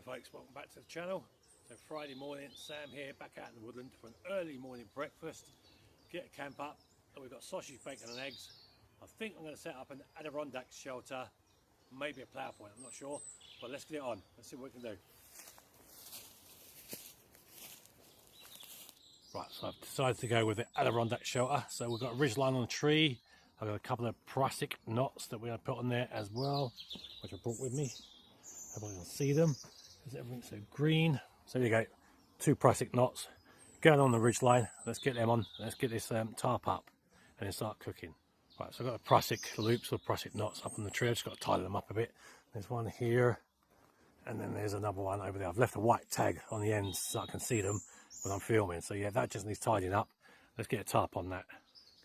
folks, welcome back to the channel. So Friday morning, Sam here, back out in the woodland for an early morning breakfast. Get a camp up, and we've got sausage, bacon and eggs. I think I'm going to set up an Adirondack shelter, maybe a plough point, I'm not sure. But let's get it on, let's see what we can do. Right, so I've decided to go with the Adirondack shelter. So we've got a ridgeline on the tree. I've got a couple of prussic knots that we're going to put on there as well, which I brought with me. Hope I can see them, because everything's so green. So there you go, 2 prussic knots going on the ridge line. Let's get them on, let's get this tarp up and then start cooking. Right, so I've got the prussic loops or prussic knots up on the tree. I've just got to tidy them up a bit. There's one here, and then there's another one over there. I've left a white tag on the ends so I can see them when I'm filming. So yeah, that just needs tidying up. Let's get a tarp on that.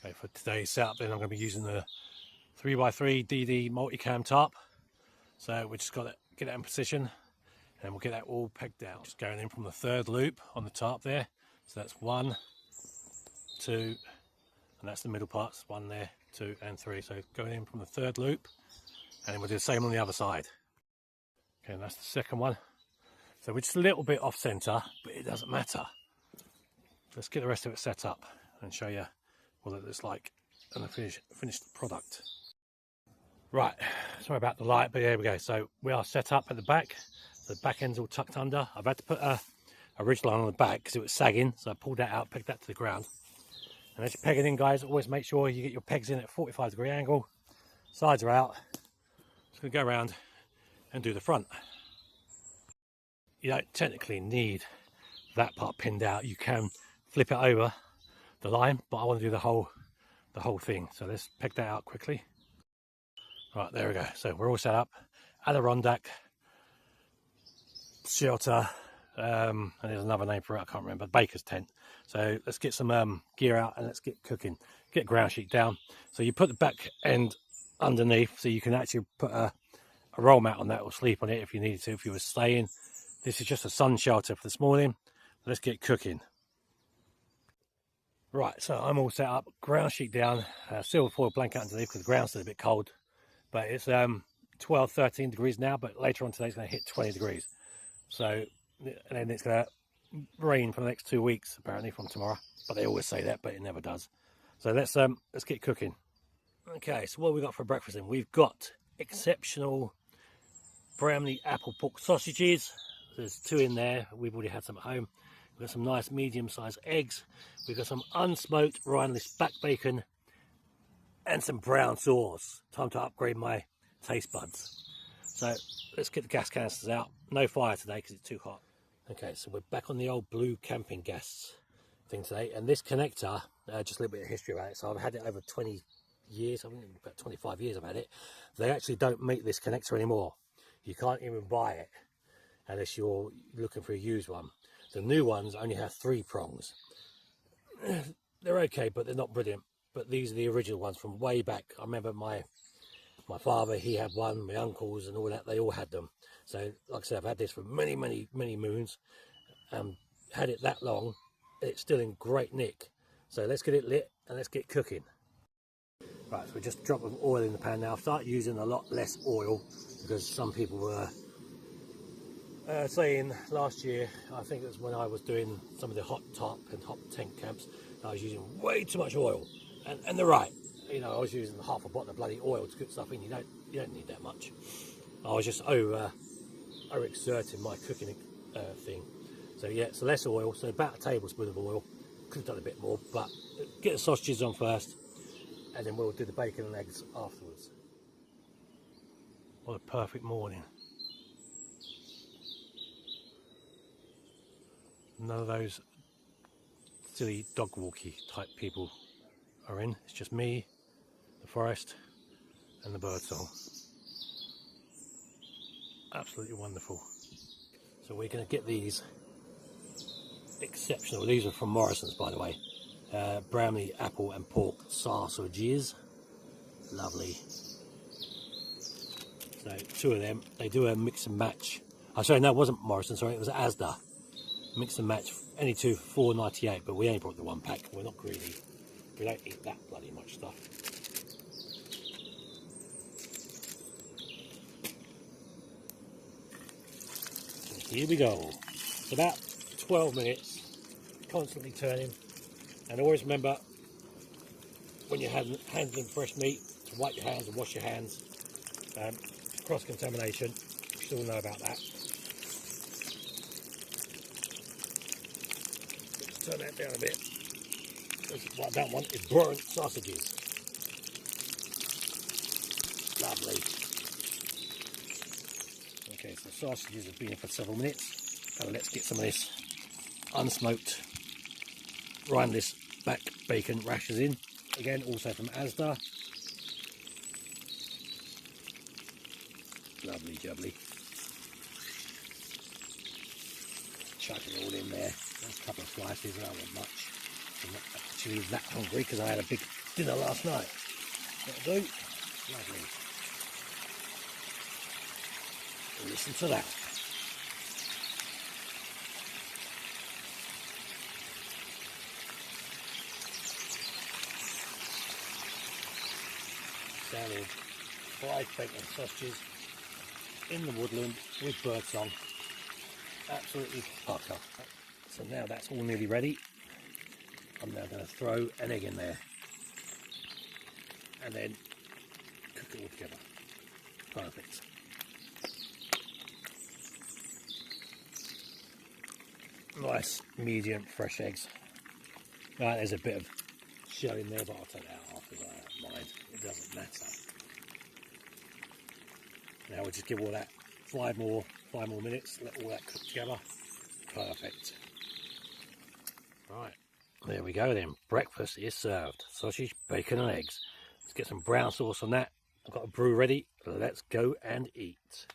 Okay, for today's setup then I'm going to be using the 3x3 DD multicam tarp. So we just got to get that in position, and we'll get that all pegged down. Just going in from the 3rd loop on the tarp there. So that's 1, 2, and that's the middle parts, 1 there, 2 and 3. So going in from the 3rd loop, and then we'll do the same on the other side. Okay, and that's the 2nd one. So we're just a little bit off centre, but it doesn't matter. Let's get the rest of it set up and show you what it looks like and the finished product. Right, sorry about the light, but here we go. So we are set up at the back. The back end's all tucked under. I've had to put a ridge line on the back because it was sagging, so I pulled that out, pegged that to the ground. And as you peg it in, guys, always make sure you get your pegs in at a 45-degree angle. Sides are out. Just going to go around and do the front. You don't technically need that part pinned out. You can flip it over the line, but I want to do the whole thing. So let's peg that out quickly. Right, there we go. So we're all set up. Adirondack shelter, and there's another name for it, I can't remember. Baker's tent. So let's get some gear out and let's get cooking. Get ground sheet down. So you put the back end underneath, so you can actually put a roll mat on that or sleep on it if you needed to, if you were staying. This is just a sun shelter for this morning. Let's get cooking. Right, so I'm all set up. Ground sheet down, silver foil blanket underneath because the ground's still a bit cold. But it's 12, 13 degrees now, but later on today it's going to hit 20 degrees. So, and then it's going to rain for the next 2 weeks, apparently, from tomorrow. But they always say that, but it never does. So let's get cooking. Okay, so what have we got for breakfast then? We've got exceptional Bramley apple pork sausages. There's 2 in there. We've already had some at home. We've got some nice medium-sized eggs. We've got some unsmoked rineless back bacon and some brown sauce. Time to upgrade my taste buds. So let's get the gas canisters out. No fire today because it's too hot. Okay, so we're back on the old blue camping gas thing today. And this connector, just a little bit of history about it. So I've had it over 20 years, I think about 25 years I've had it. They actually don't make this connector anymore. You can't even buy it unless you're looking for a used one. The new ones only have 3 prongs. They're okay, but they're not brilliant. But these are the original ones from way back. I remember my father, he had one, my uncles and all that, they all had them. So like I said, I've had this for many moons. Had it that long, it's still in great nick. So let's get it lit and let's get cooking. Right, so we just drop of oil in the pan now. I've started using a lot less oil because some people were saying last year, I think it was when I was doing some of the hot top and hot tent camps, I was using way too much oil. And they're right. You know, I was using half a bottle of bloody oil to cook stuff in. You don't need that much. I was just overexerting my cooking thing. So yeah, so less oil. So about a tablespoon of oil. Could have done a bit more, but get the sausages on first, and then we'll do the bacon and eggs afterwards. What a perfect morning. None of those silly dog walkie type people are in. It's just me, the forest and the birdsong. Absolutely wonderful. So we're going to get these exceptional, these are from Morrison's by the way, Bramley apple and pork sausages. Lovely. So 2 of them. They do a mix and match. Oh sorry, no, it wasn't Morrison, sorry, it was Asda. Mix and match, any 2 for $4.98, but we only brought the 1 pack. We're not greedy. We don't eat that bloody much stuff. here we go. It's about 12 minutes, constantly turning. And always remember, when you're handling fresh meat, to wipe your hands and wash your hands. Cross-contamination, you should all know about that. Let's turn that down a bit. What I don't want is burnt sausages. Lovely. Okay, so sausages have been in for several minutes. So let's get some of this unsmoked rineless back bacon rashers in. Again, also from Asda. Lovely jubbly. Chuck it all in there. There's a couple of slices, I don't want much. I'm not actually that hungry because I had a big dinner last night. That'll do. Lovely. Listen to that. Sounding fried bacon sausages in the woodland with birdsong. Absolutely pucker. So now that's all nearly ready. I'm now going to throw an egg in there and then cook it all together. Perfect. Nice medium fresh eggs. Right, there's a bit of shell in there, but I'll take that off because I don't mind. It doesn't matter. Now we'll just give all that five more minutes. Let all that cook together. Perfect. Right, there we go then. Breakfast is served. Sausage, bacon and eggs. Let's get some brown sauce on that. I've got a brew ready. Let's go and eat.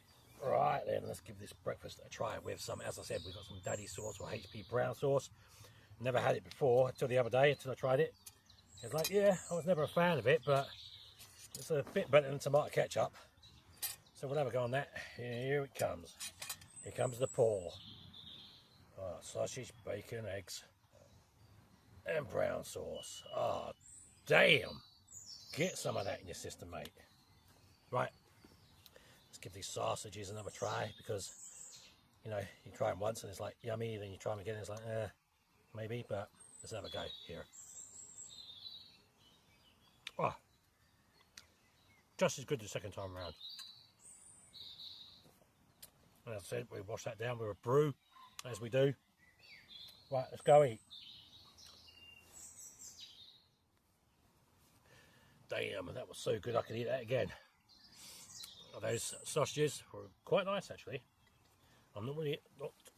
Right then, let's give this breakfast a try with some, as I said, we've got some daddy sauce or HP brown sauce. Never had it before until the other day, until I tried it. It's like, yeah, I was never a fan of it, but it's a bit better than tomato ketchup. So we'll have a go on that. Here it comes. Here comes the pour. Oh, sausage, bacon, eggs, and brown sauce. Oh, damn. Get some of that in your system, mate. Right. Let's give these sausages another try because, you know, you try them once and it's like yummy, then you try them again and it's like, maybe, but let's have a go here. Oh, just as good the second time around. And as I said, we wash that down with a brew, as we do. Right, let's go eat. Damn, that was so good I could eat that again. Those sausages were quite nice actually. I'm not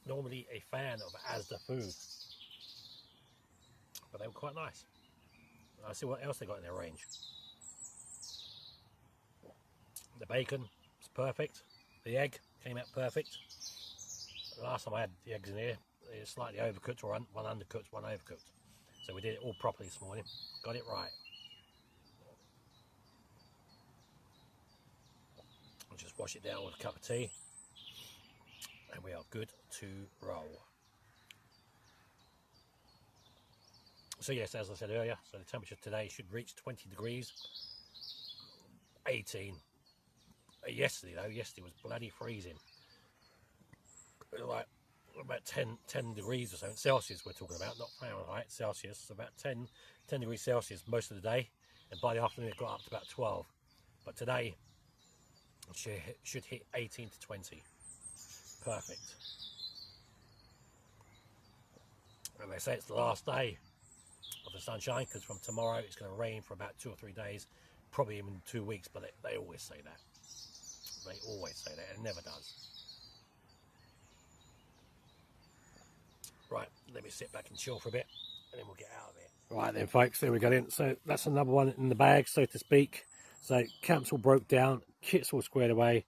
normally a fan of Asda food, but they were quite nice. I'll see what else they got in their range. The bacon was perfect. The egg came out perfect. The last time I had the eggs in here, it was slightly overcooked, or one undercooked, one overcooked. So we did it all properly this morning. Got it right. I'll just wash it down with a cup of tea, and we are good to roll. So yes, as I said earlier, so the temperature today should reach 20 degrees, 18. Yesterday though, yesterday was bloody freezing. Like about 10 degrees or so, Celsius we're talking about, not Fahrenheit, Celsius, about 10 degrees Celsius most of the day, and by the afternoon it got up to about 12. But today it should hit 18 to 20. Perfect. And they say it's the last day of the sunshine because from tomorrow it's going to rain for about 2 or 3 days, probably even 2 weeks, but they always say that. They always say that, and it never does. Right, let me sit back and chill for a bit, and then we'll get out of it. Right then, folks, there we go then. So that's another one in the bag, so to speak. So camp's all broke down, kit's all squared away,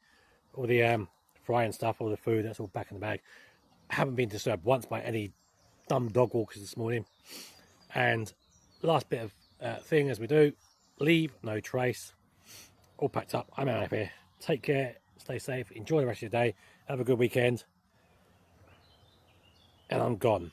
all the frying stuff, all the food, that's all back in the bag. Haven't been disturbed once by any dumb dog walkers this morning. And last bit of thing as we do, leave no trace. All packed up, I'm out of here. Take care, stay safe, enjoy the rest of your day, have a good weekend, and I'm gone.